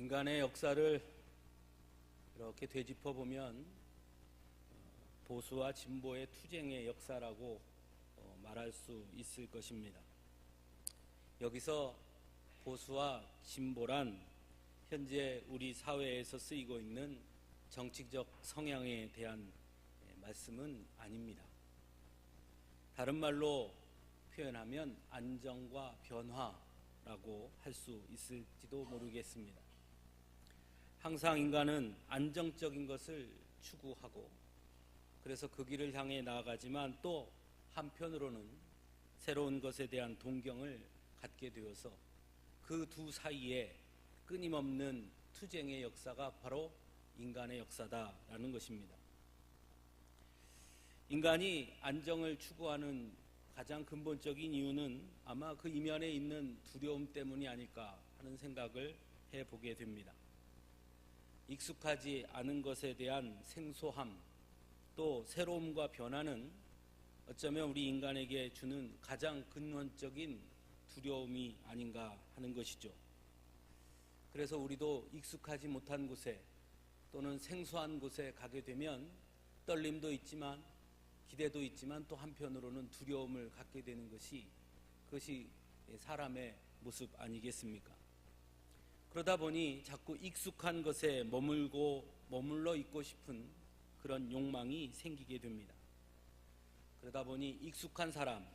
인간의 역사를 이렇게 되짚어 보면 보수와 진보의 투쟁의 역사라고 말할 수 있을 것입니다. 여기서 보수와 진보란 현재 우리 사회에서 쓰이고 있는 정치적 성향에 대한 말씀은 아닙니다. 다른 말로 표현하면 안정과 변화라고 할 수 있을지도 모르겠습니다. 항상 인간은 안정적인 것을 추구하고 그래서 그 길을 향해 나아가지만 또 한편으로는 새로운 것에 대한 동경을 갖게 되어서 그 두 사이에 끊임없는 투쟁의 역사가 바로 인간의 역사다라는 것입니다. 인간이 안정을 추구하는 가장 근본적인 이유는 아마 그 이면에 있는 두려움 때문이 아닐까 하는 생각을 해보게 됩니다. 익숙하지 않은 것에 대한 생소함, 또 새로움과 변화는 어쩌면 우리 인간에게 주는 가장 근원적인 두려움이 아닌가 하는 것이죠. 그래서 우리도 익숙하지 못한 곳에 또는 생소한 곳에 가게 되면 떨림도 있지만 기대도 있지만 또 한편으로는 두려움을 갖게 되는 그것이 사람의 모습 아니겠습니까? 그러다 보니 자꾸 익숙한 것에 머물러 있고 싶은 그런 욕망이 생기게 됩니다. 그러다 보니 익숙한 사람,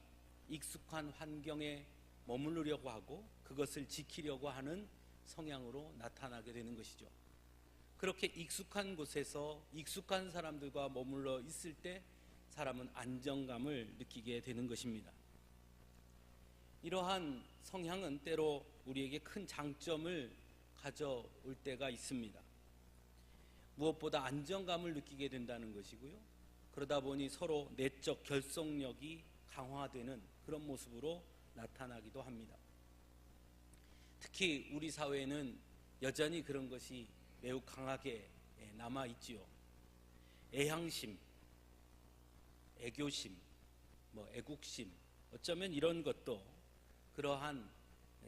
익숙한 환경에 머무르려고 하고 그것을 지키려고 하는 성향으로 나타나게 되는 것이죠. 그렇게 익숙한 곳에서 익숙한 사람들과 머물러 있을 때 사람은 안정감을 느끼게 되는 것입니다. 이러한 성향은 때로 우리에게 큰 장점을 가져올 때가 있습니다. 무엇보다 안정감을 느끼게 된다는 것이고요. 그러다 보니 서로 내적 결속력이 강화되는 그런 모습으로 나타나기도 합니다. 특히 우리 사회에는 여전히 그런 것이 매우 강하게 남아있지요. 애향심, 애교심, 애국심, 어쩌면 이런 것도 그러한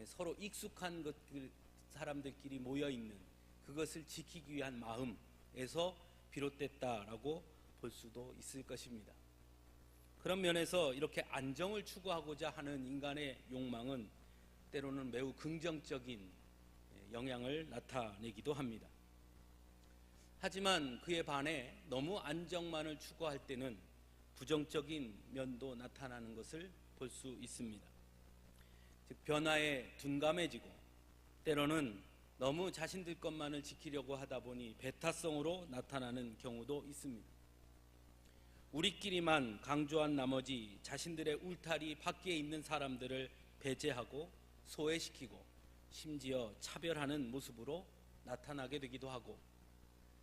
서로 익숙한 것들 사람들끼리 모여있는 그것을 지키기 위한 마음에서 비롯됐다라고 볼 수도 있을 것입니다. 그런 면에서 이렇게 안정을 추구하고자 하는 인간의 욕망은 때로는 매우 긍정적인 영향을 나타내기도 합니다. 하지만 그에 반해 너무 안정만을 추구할 때는 부정적인 면도 나타나는 것을 볼 수 있습니다. 즉 변화에 둔감해지고 때로는 너무 자신들 것만을 지키려고 하다 보니 배타성으로 나타나는 경우도 있습니다. 우리끼리만 강조한 나머지 자신들의 울타리 밖에 있는 사람들을 배제하고 소외시키고 심지어 차별하는 모습으로 나타나게 되기도 하고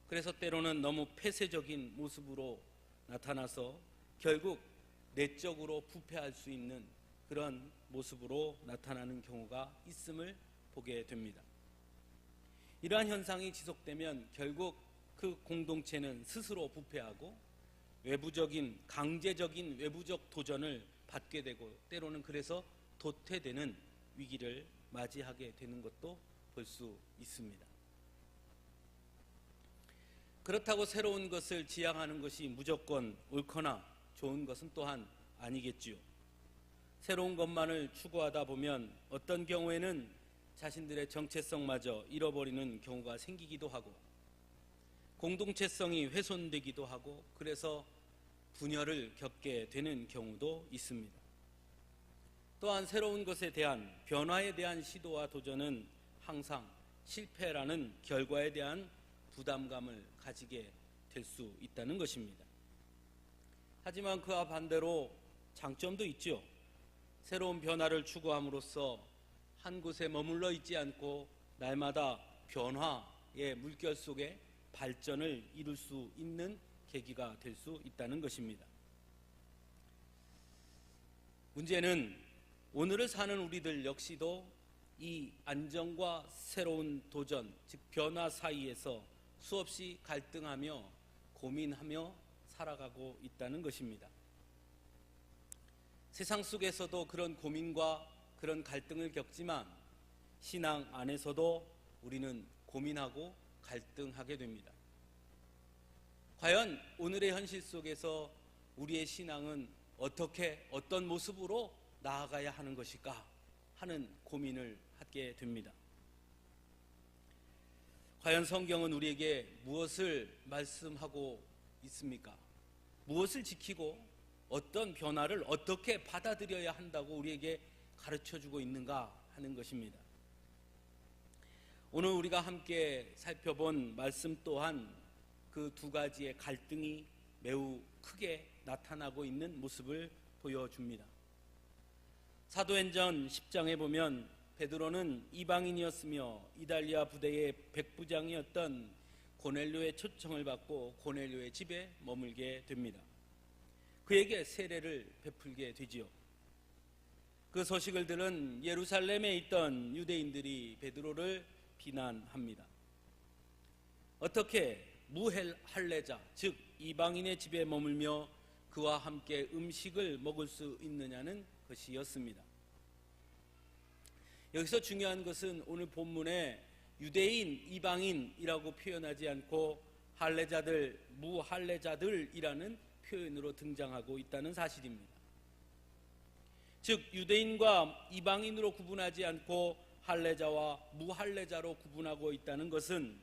그래서 때로는 너무 폐쇄적인 모습으로 나타나서 결국 내적으로 부패할 수 있는 그런 모습으로 나타나는 경우가 있음을 보게 됩니다. 이러한 현상이 지속되면 결국 그 공동체는 스스로 부패하고 강제적인 외부적 도전을 받게 되고 때로는 그래서 도태되는 위기를 맞이하게 되는 것도 볼 수 있습니다. 그렇다고 새로운 것을 지향하는 것이 무조건 옳거나 좋은 것은 또한 아니겠지요. 새로운 것만을 추구하다 보면 어떤 경우에는 자신들의 정체성마저 잃어버리는 경우가 생기기도 하고 공동체성이 훼손되기도 하고 그래서 분열을 겪게 되는 경우도 있습니다. 또한 새로운 것에 대한 변화에 대한 시도와 도전은 항상 실패라는 결과에 대한 부담감을 가지게 될 수 있다는 것입니다. 하지만 그와 반대로 장점도 있죠. 새로운 변화를 추구함으로써 한 곳에 머물러 있지 않고 날마다 변화의 물결 속에 발전을 이룰 수 있는 계기가 될 수 있다는 것입니다. 문제는 오늘을 사는 우리들 역시도 이 안정과 새로운 도전, 즉 변화 사이에서 수없이 갈등하며 고민하며 살아가고 있다는 것입니다. 세상 속에서도 그런 고민과 그런 갈등을 겪지만 신앙 안에서도 우리는 고민하고 갈등하게 됩니다. 과연 오늘의 현실 속에서 우리의 신앙은 어떤 모습으로 나아가야 하는 것일까 하는 고민을 하게 됩니다. 과연 성경은 우리에게 무엇을 말씀하고 있습니까? 무엇을 지키고 어떤 변화를 어떻게 받아들여야 한다고 우리에게 가르쳐주고 있는가 하는 것입니다. 오늘 우리가 함께 살펴본 말씀 또한 그 두 가지의 갈등이 매우 크게 나타나고 있는 모습을 보여줍니다. 사도행전 10장에 보면 베드로는 이방인이었으며 이달리아 부대의 백부장이었던 고넬료의 초청을 받고 고넬료의 집에 머물게 됩니다. 그에게 세례를 베풀게 되지요. 그 소식을 들은 예루살렘에 있던 유대인들이 베드로를 비난합니다. 어떻게 무할례자, 즉 이방인의 집에 머물며 그와 함께 음식을 먹을 수 있느냐는 것이었습니다. 여기서 중요한 것은 오늘 본문에 유대인, 이방인이라고 표현하지 않고 할례자들, 무할례자들이라는 표현으로 등장하고 있다는 사실입니다. 즉 유대인과 이방인으로 구분하지 않고 할례자와 무할례자로 구분하고 있다는 것은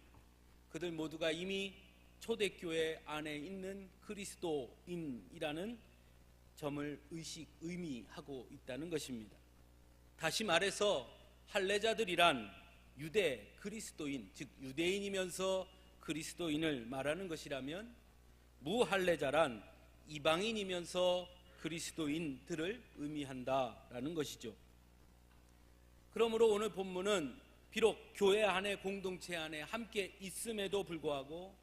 그들 모두가 이미 초대교회 안에 있는 그리스도인이라는 점을 의미하고 있다는 것입니다. 다시 말해서 할례자들이란 유대 그리스도인, 즉 유대인이면서 그리스도인을 말하는 것이라면 무할례자란 이방인이면서 그리스도인들을 의미한다라는 것이죠. 그러므로 오늘 본문은 비록 교회 안에 공동체 안에 함께 있음에도 불구하고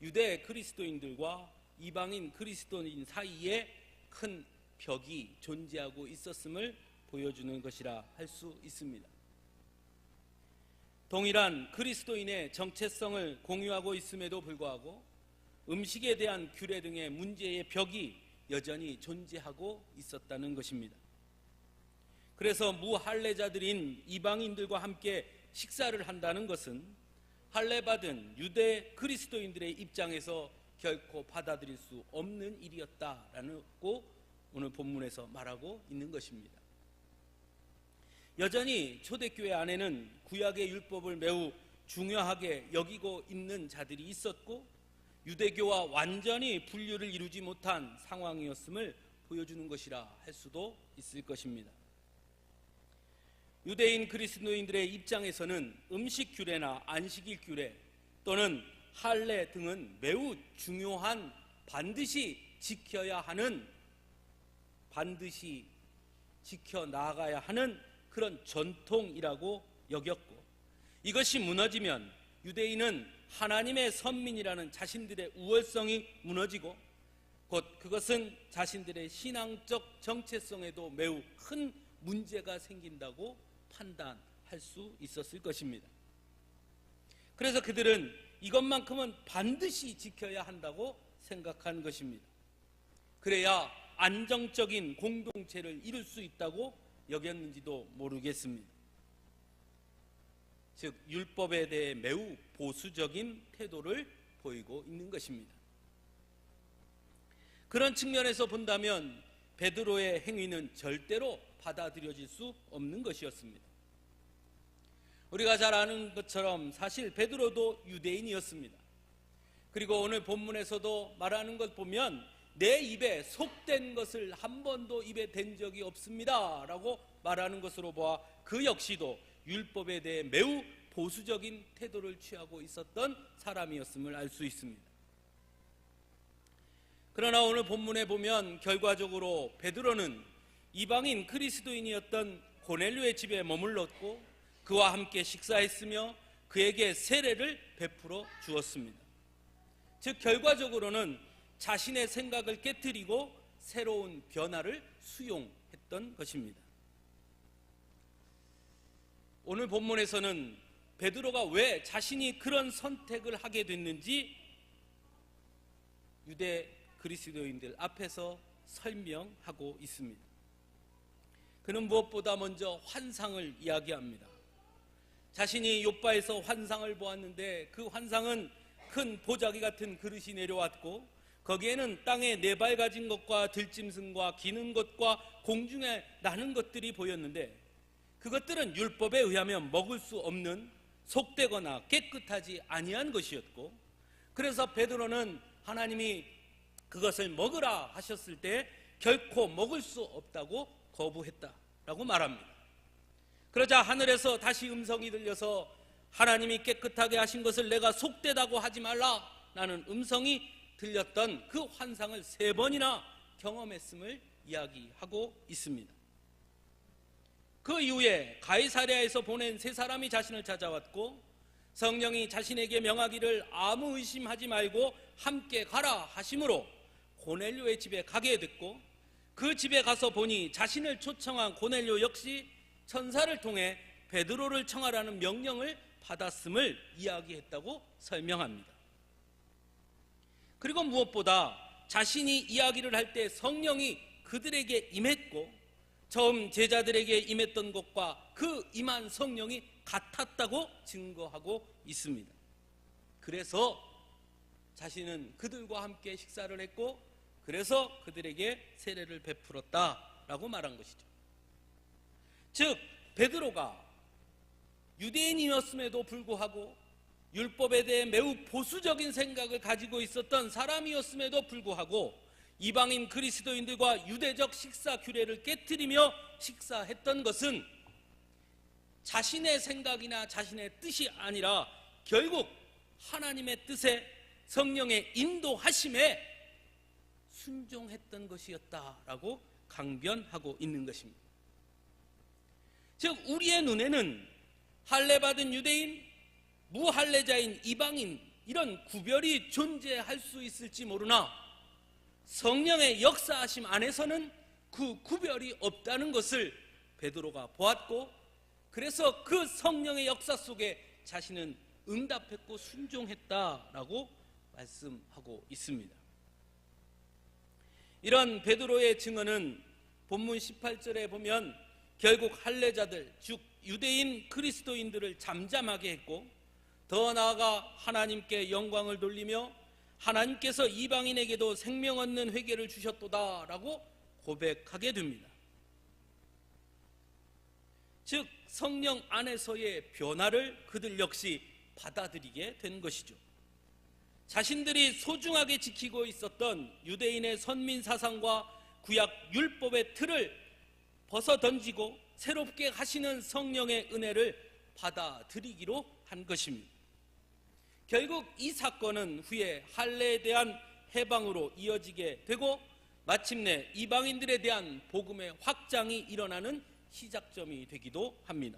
유대 그리스도인들과 이방인 그리스도인 사이에 큰 벽이 존재하고 있었음을 보여주는 것이라 할 수 있습니다. 동일한 그리스도인의 정체성을 공유하고 있음에도 불구하고 음식에 대한 규례 등의 문제의 벽이 여전히 존재하고 있었다는 것입니다. 그래서 무할례자들인 이방인들과 함께 식사를 한다는 것은 할례받은 유대 그리스도인들의 입장에서 결코 받아들일 수 없는 일이었다라고 오늘 본문에서 말하고 있는 것입니다. 여전히 초대교회 안에는 구약의 율법을 매우 중요하게 여기고 있는 자들이 있었고 유대교와 완전히 분류를 이루지 못한 상황이었음을 보여주는 것이라 할 수도 있을 것입니다. 유대인 그리스도인들의 입장에서는 음식 규례나 안식일 규례 또는 할례 등은 매우 중요한 반드시 지켜야 하는, 반드시 지켜나가야 하는 그런 전통이라고 여겼고 이것이 무너지면 유대인은 하나님의 선민이라는 자신들의 우월성이 무너지고 곧 그것은 자신들의 신앙적 정체성에도 매우 큰 문제가 생긴다고 판단할 수 있었을 것입니다. 그래서 그들은 이것만큼은 반드시 지켜야 한다고 생각한 것입니다. 그래야 안정적인 공동체를 이룰 수 있다고 여겼는지도 모르겠습니다. 즉 율법에 대해 매우 보수적인 태도를 보이고 있는 것입니다. 그런 측면에서 본다면 베드로의 행위는 절대로 받아들여질 수 없는 것이었습니다. 우리가 잘 아는 것처럼 사실 베드로도 유대인이었습니다. 그리고 오늘 본문에서도 말하는 것 보면 내 입에 속된 것을 한 번도 입에 댄 적이 없습니다 라고 말하는 것으로 보아 그 역시도 율법에 대해 매우 보수적인 태도를 취하고 있었던 사람이었음을 알 수 있습니다. 그러나 오늘 본문에 보면 결과적으로 베드로는 이방인 그리스도인이었던 고넬료의 집에 머물렀고 그와 함께 식사했으며 그에게 세례를 베풀어 주었습니다. 즉 결과적으로는 자신의 생각을 깨트리고 새로운 변화를 수용했던 것입니다. 오늘 본문에서는 베드로가 왜 자신이 그런 선택을 하게 됐는지 유대 그리스도인들 앞에서 설명하고 있습니다. 그는 무엇보다 먼저 환상을 이야기합니다. 자신이 욥바에서 환상을 보았는데 그 환상은 큰 보자기 같은 그릇이 내려왔고 거기에는 땅에 네 발 가진 것과 들짐승과 기는 것과 공중에 나는 것들이 보였는데 그것들은 율법에 의하면 먹을 수 없는 속되거나 깨끗하지 아니한 것이었고, 그래서 베드로는 하나님이 그것을 먹으라 하셨을 때 결코 먹을 수 없다고 거부했다라고 말합니다. 그러자 하늘에서 다시 음성이 들려서 하나님이 깨끗하게 하신 것을 내가 속되다고 하지 말라라는 음성이 들렸던 그 환상을 3번이나 경험했음을 이야기하고 있습니다. 그 이후에 가이사랴에서 보낸 3사람이 자신을 찾아왔고 성령이 자신에게 명하기를 아무 의심하지 말고 함께 가라 하심으로 고넬료의 집에 가게 됐고, 그 집에 가서 보니 자신을 초청한 고넬료 역시 천사를 통해 베드로를 청하라는 명령을 받았음을 이야기했다고 설명합니다. 그리고 무엇보다 자신이 이야기를 할 때 성령이 그들에게 임했고 처음 제자들에게 임했던 것과 그 임한 성령이 같았다고 증거하고 있습니다. 그래서 자신은 그들과 함께 식사를 했고 그래서 그들에게 세례를 베풀었다라고 말한 것이죠. 즉 베드로가 유대인이었음에도 불구하고 율법에 대해 매우 보수적인 생각을 가지고 있었던 사람이었음에도 불구하고 이방인 그리스도인들과 유대적 식사 규례를 깨트리며 식사했던 것은 자신의 생각이나 자신의 뜻이 아니라 결국 하나님의 뜻에 성령의 인도하심에 순종했던 것이었다라고 강변하고 있는 것입니다. 즉 우리의 눈에는 할례받은 유대인, 무할례자인 이방인 이런 구별이 존재할 수 있을지 모르나 성령의 역사하심 안에서는 그 구별이 없다는 것을 베드로가 보았고 그래서 그 성령의 역사 속에 자신은 응답했고 순종했다라고 말씀하고 있습니다. 이런 베드로의 증언은 본문 18절에 보면 결국 할례자들 즉 유대인 그리스도인들을 잠잠하게 했고 더 나아가 하나님께 영광을 돌리며 하나님께서 이방인에게도 생명 얻는 회개를 주셨도다라고 고백하게 됩니다. 즉 성령 안에서의 변화를 그들 역시 받아들이게 된 것이죠. 자신들이 소중하게 지키고 있었던 유대인의 선민 사상과 구약 율법의 틀을 벗어던지고 새롭게 하시는 성령의 은혜를 받아들이기로 한 것입니다. 결국 이 사건은 후에 할례에 대한 해방으로 이어지게 되고 마침내 이방인들에 대한 복음의 확장이 일어나는 시작점이 되기도 합니다.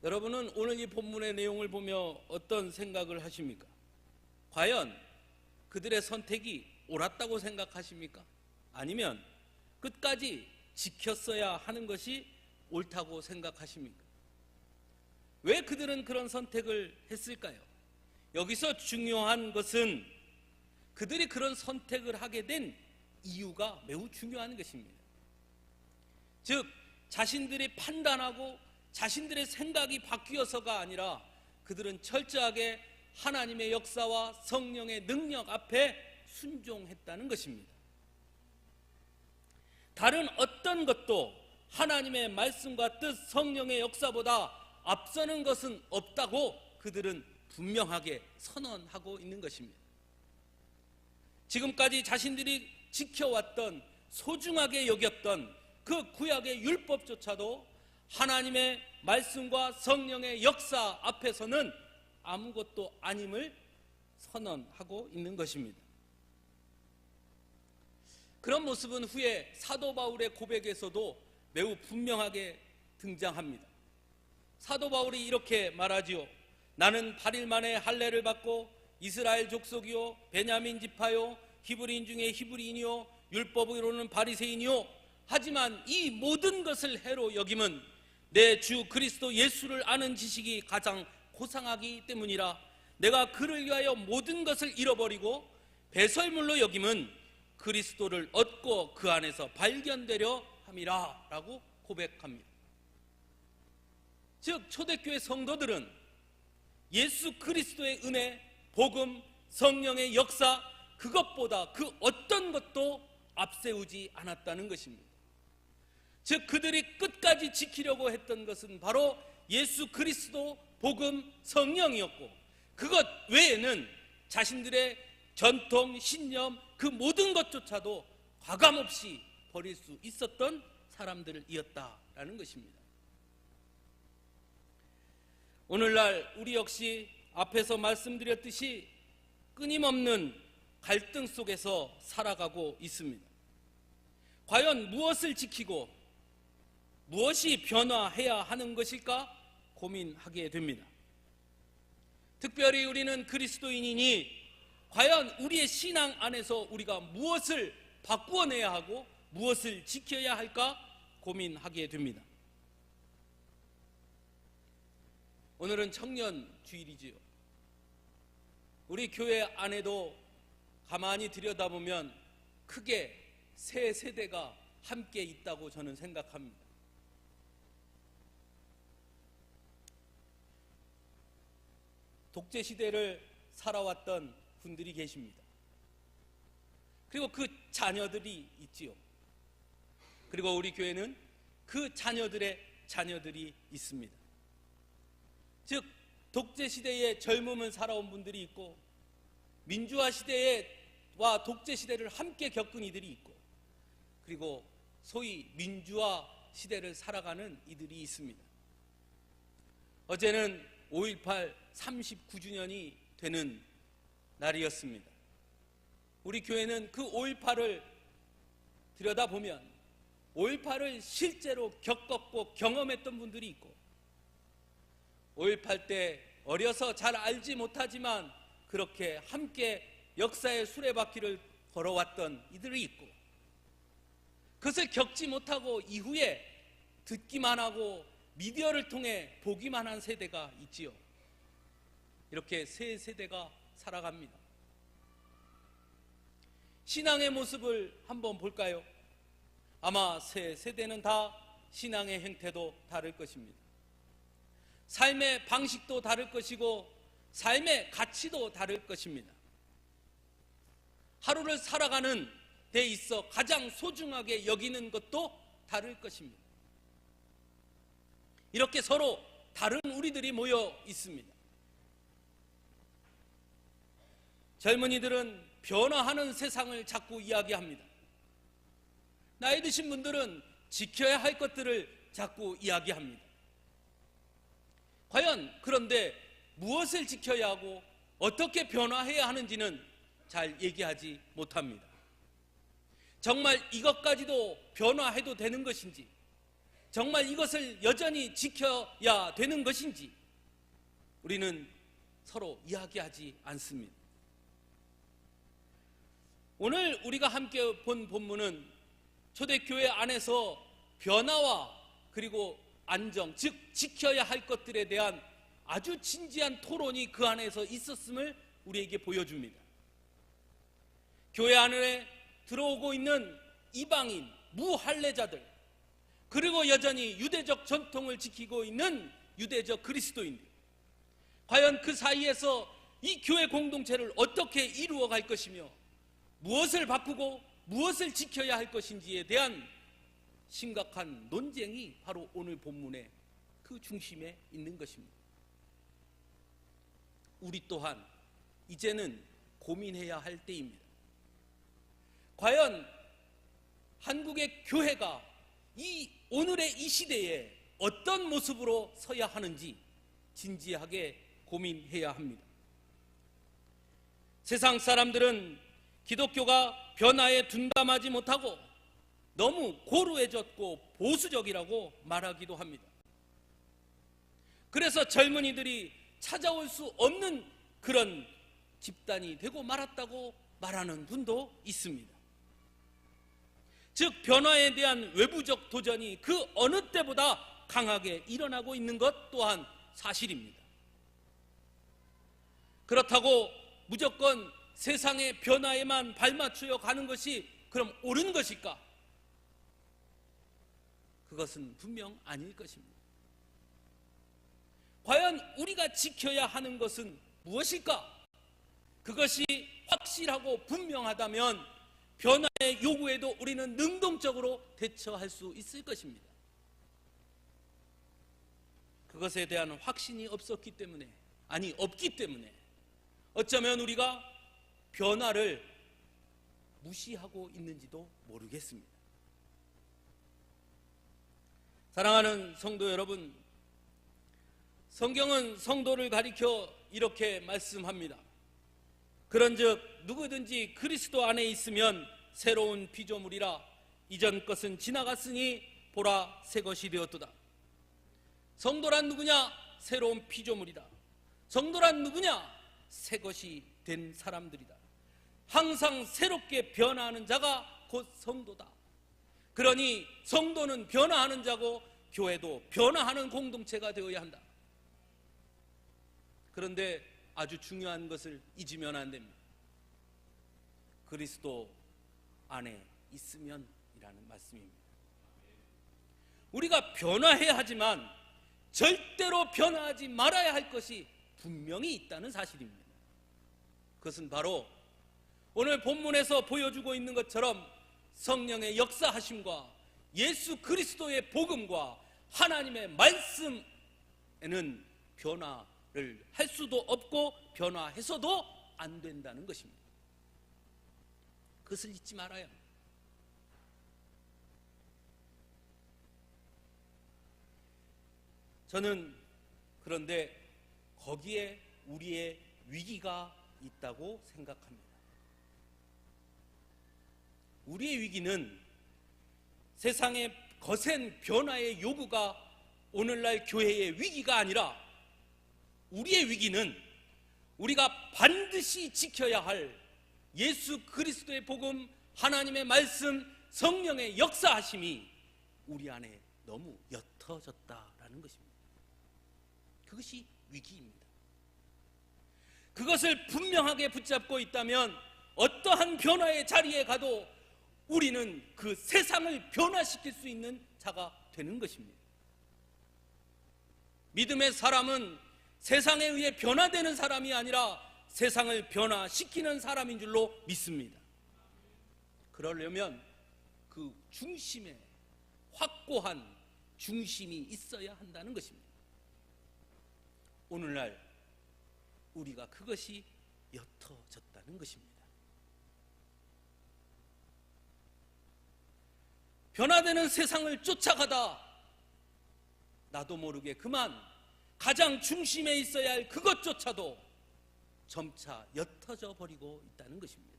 여러분은 오늘 이 본문의 내용을 보며 어떤 생각을 하십니까? 과연 그들의 선택이 옳았다고 생각하십니까? 아니면 끝까지 지켰어야 하는 것이 옳다고 생각하십니까? 왜 그들은 그런 선택을 했을까요? 여기서 중요한 것은 그들이 그런 선택을 하게 된 이유가 매우 중요한 것입니다. 즉 자신들이 판단하고 자신들의 생각이 바뀌어서가 아니라 그들은 철저하게 하나님의 역사와 성령의 능력 앞에 순종했다는 것입니다. 다른 어떤 것도 하나님의 말씀과 뜻, 성령의 역사보다 앞서는 것은 없다고 그들은 분명하게 선언하고 있는 것입니다. 지금까지 자신들이 지켜왔던 소중하게 여겼던 그 구약의 율법조차도 하나님의 말씀과 성령의 역사 앞에서는 아무것도 아님을 선언하고 있는 것입니다. 그런 모습은 후에 사도 바울의 고백에서도 매우 분명하게 등장합니다. 사도 바울이 이렇게 말하지요. 나는 8일 만에 할례를 받고 이스라엘 족속이요 베냐민 지파요 히브리인 중에 히브리인이요 율법으로는 바리새인이요 하지만 이 모든 것을 해로 여김은 내 주 그리스도 예수를 아는 지식이 가장 고상하기 때문이라. 내가 그를 위하여 모든 것을 잃어버리고 배설물로 여김은 그리스도를 얻고 그 안에서 발견되려 함이라 라고 고백합니다. 즉 초대교회 성도들은 예수 그리스도의 은혜, 복음, 성령의 역사, 그것보다 그 어떤 것도 앞세우지 않았다는 것입니다. 즉 그들이 끝까지 지키려고 했던 것은 바로 예수 그리스도, 복음, 성령이었고, 그것 외에는 자신들의 전통, 신념, 그 모든 것조차도 과감없이 버릴 수 있었던 사람들이었다라는 것입니다. 오늘날 우리 역시 앞에서 말씀드렸듯이 끊임없는 갈등 속에서 살아가고 있습니다. 과연 무엇을 지키고 무엇이 변화해야 하는 것일까 고민하게 됩니다. 특별히 우리는 그리스도인이니 과연 우리의 신앙 안에서 우리가 무엇을 바꾸어내야 하고 무엇을 지켜야 할까 고민하게 됩니다. 오늘은 청년 주일이지요. 우리 교회 안에도 가만히 들여다보면 크게 세 세대가 함께 있다고 저는 생각합니다. 독재 시대를 살아왔던 분들이 계십니다. 그리고 그 자녀들이 있지요. 그리고 우리 교회는 그 자녀들의 자녀들이 있습니다. 즉 독재 시대의 젊음을 살아온 분들이 있고, 민주화 시대와 독재 시대를 함께 겪은 이들이 있고, 그리고 소위 민주화 시대를 살아가는 이들이 있습니다. 어제는 5.18 39주년이 되는 날이었습니다. 우리 교회는 그 5.18을 들여다보면 5.18을 실제로 겪었고 경험했던 분들이 있고, 5.18 때 어려서 잘 알지 못하지만 그렇게 함께 역사의 수레바퀴를 걸어왔던 이들이 있고, 그것을 겪지 못하고 이후에 듣기만 하고 미디어를 통해 보기만 한 세대가 있지요. 이렇게 세 세대가 살아갑니다. 신앙의 모습을 한번 볼까요? 아마 세 세대는 다 신앙의 형태도 다를 것입니다. 삶의 방식도 다를 것이고 삶의 가치도 다를 것입니다. 하루를 살아가는 데 있어 가장 소중하게 여기는 것도 다를 것입니다. 이렇게 서로 다른 우리들이 모여 있습니다. 젊은이들은 변화하는 세상을 자꾸 이야기합니다. 나이 드신 분들은 지켜야 할 것들을 자꾸 이야기합니다. 과연 그런데 무엇을 지켜야 하고 어떻게 변화해야 하는지는 잘 얘기하지 못합니다. 정말 이것까지도 변화해도 되는 것인지, 정말 이것을 여전히 지켜야 되는 것인지 우리는 서로 이야기하지 않습니다. 오늘 우리가 함께 본 본문은 초대교회 안에서 변화와 그리고 안정, 즉 지켜야 할 것들에 대한 아주 진지한 토론이 그 안에서 있었음을 우리에게 보여줍니다. 교회 안에 들어오고 있는 이방인, 무할례자들, 그리고 여전히 유대적 전통을 지키고 있는 유대적 그리스도인들, 과연 그 사이에서 이 교회 공동체를 어떻게 이루어갈 것이며 무엇을 바꾸고 무엇을 지켜야 할 것인지에 대한 심각한 논쟁이 바로 오늘 본문의 그 중심에 있는 것입니다. 우리 또한 이제는 고민해야 할 때입니다. 과연 한국의 교회가 이 오늘의 이 시대에 어떤 모습으로 서야 하는지 진지하게 고민해야 합니다. 세상 사람들은 기독교가 변화에 둔감하지 못하고 너무 고루해졌고 보수적이라고 말하기도 합니다. 그래서 젊은이들이 찾아올 수 없는 그런 집단이 되고 말았다고 말하는 분도 있습니다. 즉 변화에 대한 외부적 도전이 그 어느 때보다 강하게 일어나고 있는 것 또한 사실입니다. 그렇다고 무조건 세상의 변화에만 발맞추어 가는 것이 그럼 옳은 것일까? 그것은 분명 아닐 것입니다. 우리가 지켜야 하는 것은 무엇일까? 그것이 확실하고 분명하다면 변화의 요구에도 우리는 능동적으로 대처할 수 있을 것입니다. 그것에 대한 확신이 없기 때문에 어쩌면 우리가 변화를 무시하고 있는지도 모르겠습니다. 사랑하는 성도 여러분, 성경은 성도를 가리켜 이렇게 말씀합니다. 그런즉 누구든지 그리스도 안에 있으면 새로운 피조물이라, 이전 것은 지나갔으니 보라 새 것이 되었도다. 성도란 누구냐? 새로운 피조물이다. 성도란 누구냐? 새 것이 된 사람들이다. 항상 새롭게 변화하는 자가 곧 성도다. 그러니 성도는 변화하는 자고 교회도 변화하는 공동체가 되어야 한다. 그런데 아주 중요한 것을 잊으면 안 됩니다. 그리스도 안에 있으면이라는 말씀입니다. 우리가 변화해야 하지만 절대로 변화하지 말아야 할 것이 분명히 있다는 사실입니다. 그것은 바로 오늘 본문에서 보여주고 있는 것처럼 성령의 역사하심과 예수 그리스도의 복음과 하나님의 말씀에는 변화를 할 수도 없고 변화해서도 안 된다는 것입니다. 그것을 잊지 말아야 합니다. 저는 그런데 거기에 우리의 위기가 있다고 생각합니다. 우리의 위기는 세상의 거센 변화의 요구가 오늘날 교회의 위기가 아니라, 우리의 위기는 우리가 반드시 지켜야 할 예수 그리스도의 복음, 하나님의 말씀, 성령의 역사하심이 우리 안에 너무 옅어졌다라는 것입니다. 그것이 위기입니다. 그것을 분명하게 붙잡고 있다면 어떠한 변화의 자리에 가도 우리는 그 세상을 변화시킬 수 있는 자가 되는 것입니다. 믿음의 사람은 세상에 의해 변화되는 사람이 아니라 세상을 변화시키는 사람인 줄로 믿습니다. 그러려면 그 중심에 확고한 중심이 있어야 한다는 것입니다. 오늘날 우리가 그것이 옅어졌다는 것입니다. 변화되는 세상을 쫓아가다 나도 모르게 그만 가장 중심에 있어야 할 그것조차도 점차 옅어져 버리고 있다는 것입니다.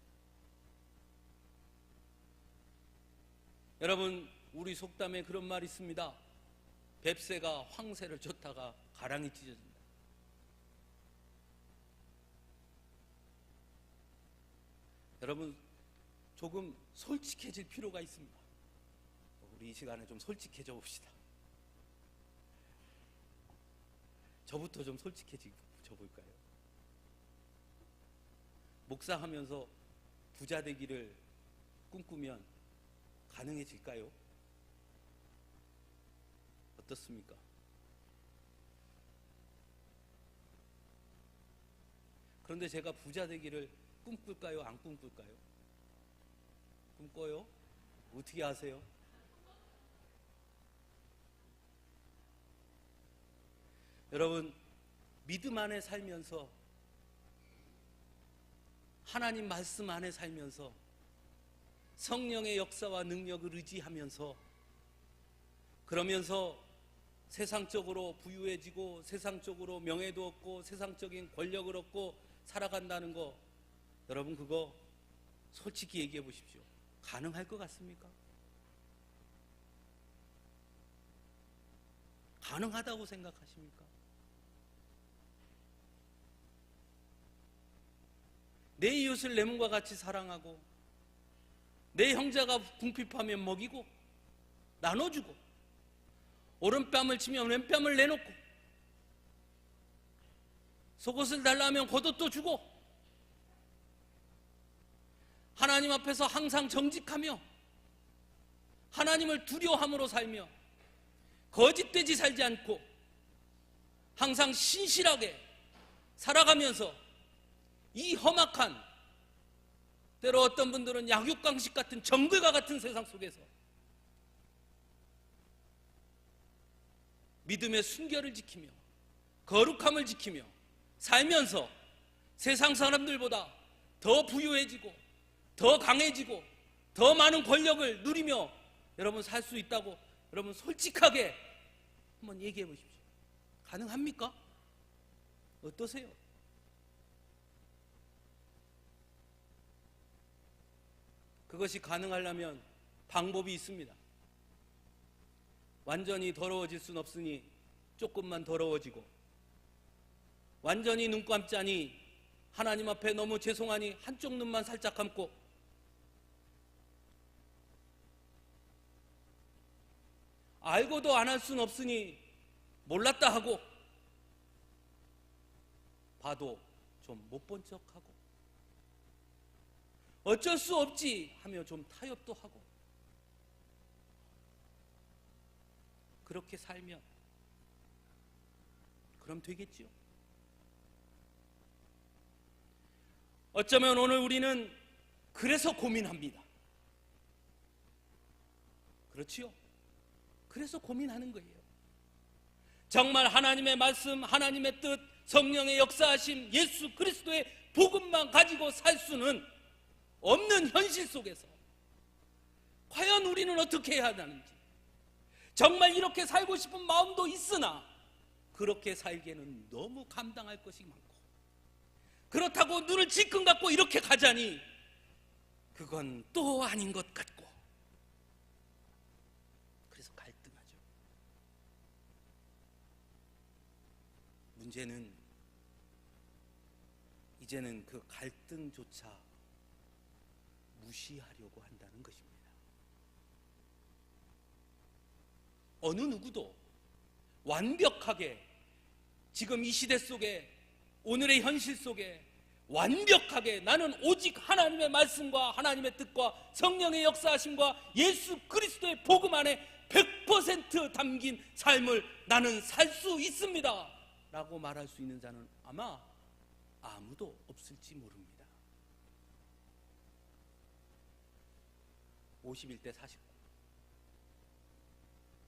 여러분, 우리 속담에 그런 말이 있습니다. 뱁새가 황새를 쫓다가 가랑이 찢어진다. 여러분, 조금 솔직해질 필요가 있습니다. 우리 이 시간에 좀 솔직해져 봅시다. 저부터 좀 솔직해져 볼까요? 목사하면서 부자 되기를 꿈꾸면 가능해질까요? 어떻습니까? 그런데 제가 부자 되기를 꿈꿀까요? 안 꿈꿀까요? 꿈꿔요? 어떻게 아세요? 여러분, 믿음 안에 살면서, 하나님 말씀 안에 살면서, 성령의 역사와 능력을 의지하면서, 그러면서 세상적으로 부유해지고 세상적으로 명예도 얻고 세상적인 권력을 얻고 살아간다는 거, 여러분 그거 솔직히 얘기해 보십시오. 가능할 것 같습니까? 가능하다고 생각하십니까? 내 이웃을 내 몸과 같이 사랑하고 내 형제가 궁핍하면 먹이고 나눠주고 오른뺨을 치면 왼뺨을 내놓고 속옷을 달라 하면 겉옷도 주고 하나님 앞에서 항상 정직하며 하나님을 두려워함으로 살며 거짓되지 살지 않고 항상 신실하게 살아가면서 이 험악한, 때로 어떤 분들은 약육강식 같은 정글과 같은 세상 속에서 믿음의 순결을 지키며 거룩함을 지키며 살면서 세상 사람들보다 더 부유해지고 더 강해지고 더 많은 권력을 누리며 여러분 살 수 있다고 여러분 솔직하게 한번 얘기해 보십시오. 가능합니까? 어떠세요? 그것이 가능하려면 방법이 있습니다. 완전히 더러워질 순 없으니 조금만 더러워지고, 완전히 눈 감자니 하나님 앞에 너무 죄송하니 한쪽 눈만 살짝 감고, 알고도 안 할 순 없으니 몰랐다 하고, 봐도 좀 못 본 척하고, 어쩔 수 없지 하며 좀 타협도 하고, 그렇게 살면 그럼 되겠지요. 어쩌면 오늘 우리는 그래서 고민합니다. 그렇지요? 그래서 고민하는 거예요. 정말 하나님의 말씀, 하나님의 뜻, 성령의 역사하심, 예수 그리스도의 복음만 가지고 살 수는 없는 현실 속에서 과연 우리는 어떻게 해야 하는지, 정말 이렇게 살고 싶은 마음도 있으나 그렇게 살기에는 너무 감당할 것이 많고, 그렇다고 눈을 질끈 감고 이렇게 가자니 그건 또 아닌 것 같고, 그래서 갈등하죠. 문제는 이제는 그 갈등조차 무시하려고 한다는 것입니다. 어느 누구도 완벽하게 지금 이 시대 속에, 오늘의 현실 속에 완벽하게 나는 오직 하나님의 말씀과 하나님의 뜻과 성령의 역사하심과 예수 그리스도의 복음 안에 100% 담긴 삶을 나는 살 수 있습니다 라고 말할 수 있는 자는 아마 아무도 없을지 모릅니다. 51대 49,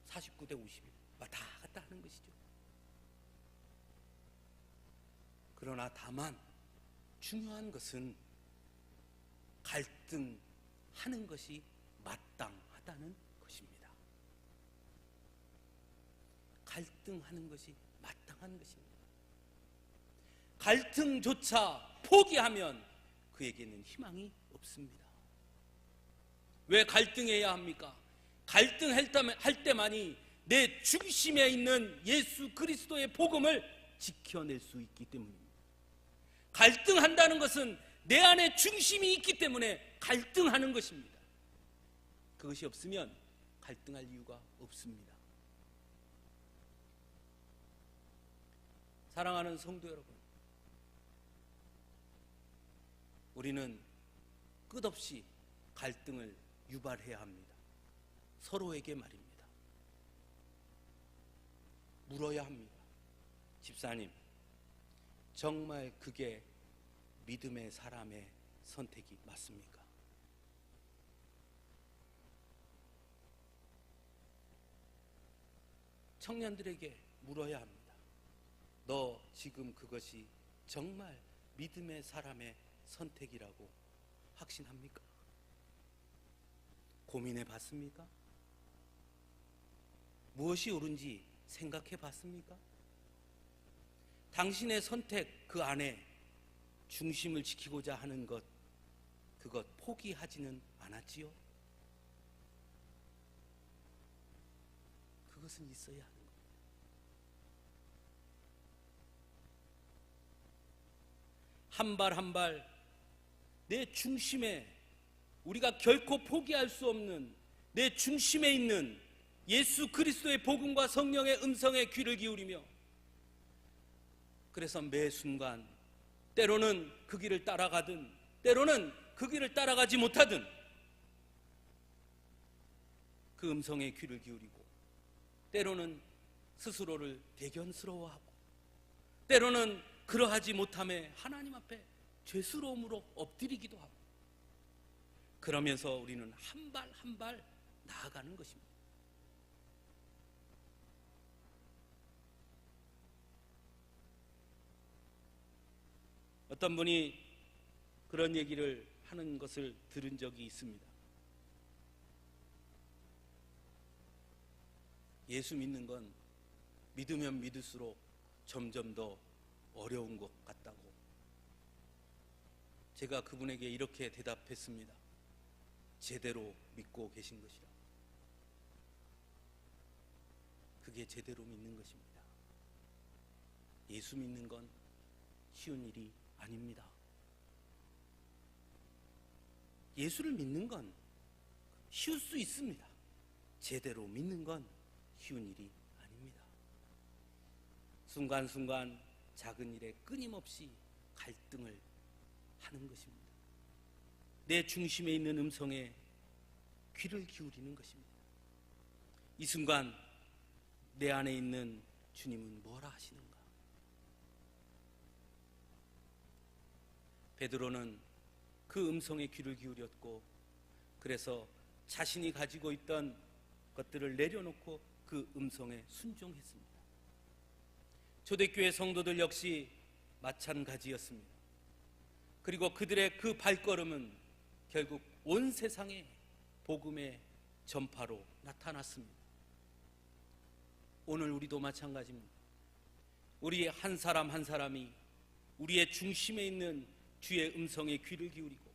49대 51 왔다 갔다 하는 것이죠. 그러나 다만 중요한 것은 갈등하는 것이 마땅하다는 것입니다. 갈등하는 것이 마땅한 것입니다. 갈등조차 포기하면 그에게는 희망이 없습니다. 왜 갈등해야 합니까? 갈등할 때만이 내 중심에 있는 예수 그리스도의 복음을 지켜낼 수 있기 때문입니다. 갈등한다는 것은 내 안에 중심이 있기 때문에 갈등하는 것입니다. 그것이 없으면 갈등할 이유가 없습니다. 사랑하는 성도 여러분, 우리는 끝없이 갈등을 유발해야 합니다. 서로에게 말입니다. 물어야 합니다. 집사님, 정말 그게 믿음의 사람의 선택이 맞습니까? 청년들에게 물어야 합니다. 너 지금 그것이 정말 믿음의 사람의 선택이라고 확신합니까? 고민해 봤습니까? 무엇이 옳은지 생각해 봤습니까? 당신의 선택 그 안에 중심을 지키고자 하는 것, 그것 포기하지는 않았지요? 그것은 있어야 하는 겁니다. 한 발 한 발 내 중심에, 우리가 결코 포기할 수 없는 내 중심에 있는 예수 그리스도의 복음과 성령의 음성에 귀를 기울이며, 그래서 매 순간 때로는 그 길을 따라가든 때로는 그 길을 따라가지 못하든 그 음성에 귀를 기울이고, 때로는 스스로를 대견스러워하고 때로는 그러하지 못함에 하나님 앞에 죄스러움으로 엎드리기도 하고, 그러면서 우리는 한 발 한 발 나아가는 것입니다. 어떤 분이 그런 얘기를 하는 것을 들은 적이 있습니다. 예수 믿는 건 믿으면 믿을수록 점점 더 어려운 것 같다고. 제가 그분에게 이렇게 대답했습니다. 제대로 믿고 계신 것이라. 그게 제대로 믿는 것입니다. 예수 믿는 건 쉬운 일이 아닙니다. 예수를 믿는 건 쉬울 수 있습니다. 제대로 믿는 건 쉬운 일이 아닙니다. 순간순간 작은 일에 끊임없이 갈등을 하는 것입니다. 내 중심에 있는 음성에 귀를 기울이는 것입니다. 이 순간 내 안에 있는 주님은 뭐라 하시는가? 베드로는 그 음성에 귀를 기울였고, 그래서 자신이 가지고 있던 것들을 내려놓고 그 음성에 순종했습니다. 초대교회 성도들 역시 마찬가지였습니다. 그리고 그들의 그 발걸음은 결국 온 세상에 복음의 전파로 나타났습니다. 오늘 우리도 마찬가지입니다. 우리 한 사람 한 사람이 우리의 중심에 있는 주의 음성에 귀를 기울이고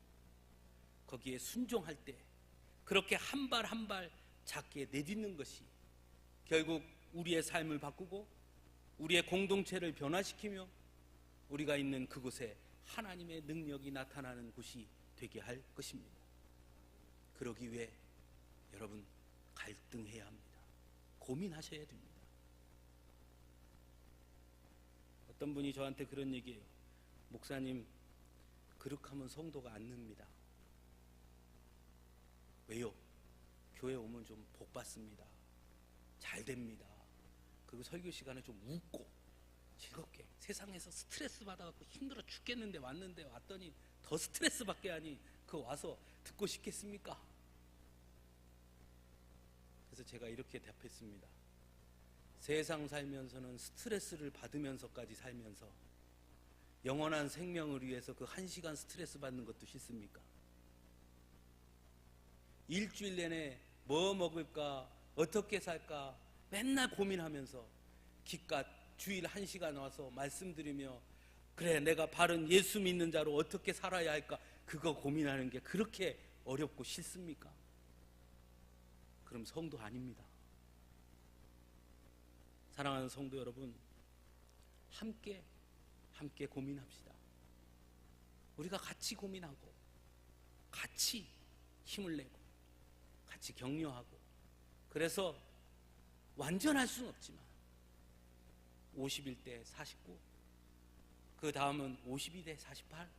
거기에 순종할 때 그렇게 한 발 한 발 작게 내딛는 것이 결국 우리의 삶을 바꾸고 우리의 공동체를 변화시키며 우리가 있는 그곳에 하나님의 능력이 나타나는 곳이 되게 할 것입니다. 그러기 위해 여러분 갈등해야 합니다. 고민하셔야 됩니다. 어떤 분이 저한테 그런 얘기해요. 목사님, 그렇게 하면 성도가 안 늡니다. 왜요? 교회 오면 좀 복 받습니다. 잘 됩니다. 그리고 설교 시간에 좀 웃고 즐겁게, 세상에서 스트레스 받아갖고 힘들어 죽겠는데 왔는데 왔더니 더 스트레스 받게 하니 그거 와서 듣고 싶겠습니까? 그래서 제가 이렇게 답했습니다. 세상 살면서는 스트레스를 받으면서까지 살면서 영원한 생명을 위해서 그 1시간 스트레스 받는 것도 싫습니까? 일주일 내내 뭐 먹을까, 어떻게 살까 맨날 고민하면서 기껏 주일 1시간 와서 말씀드리며 그래 내가 바른 예수 믿는 자로 어떻게 살아야 할까 그거 고민하는 게 그렇게 어렵고 싫습니까? 그럼 성도 아닙니다. 사랑하는 성도 여러분, 함께 고민합시다. 우리가 같이 고민하고 같이 힘을 내고 같이 격려하고, 그래서 완전할 수는 없지만 51대 49, 그 다음은 52대 48,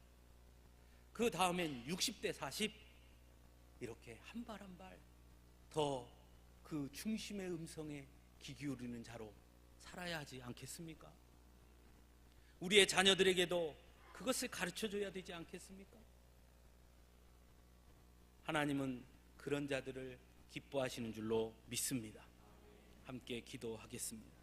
그 다음엔 60대 40, 이렇게 한 발 한 발 더 그 중심의 음성에 귀 기울이는 자로 살아야 하지 않겠습니까? 우리의 자녀들에게도 그것을 가르쳐줘야 되지 않겠습니까? 하나님은 그런 자들을 기뻐하시는 줄로 믿습니다. 함께 기도하겠습니다.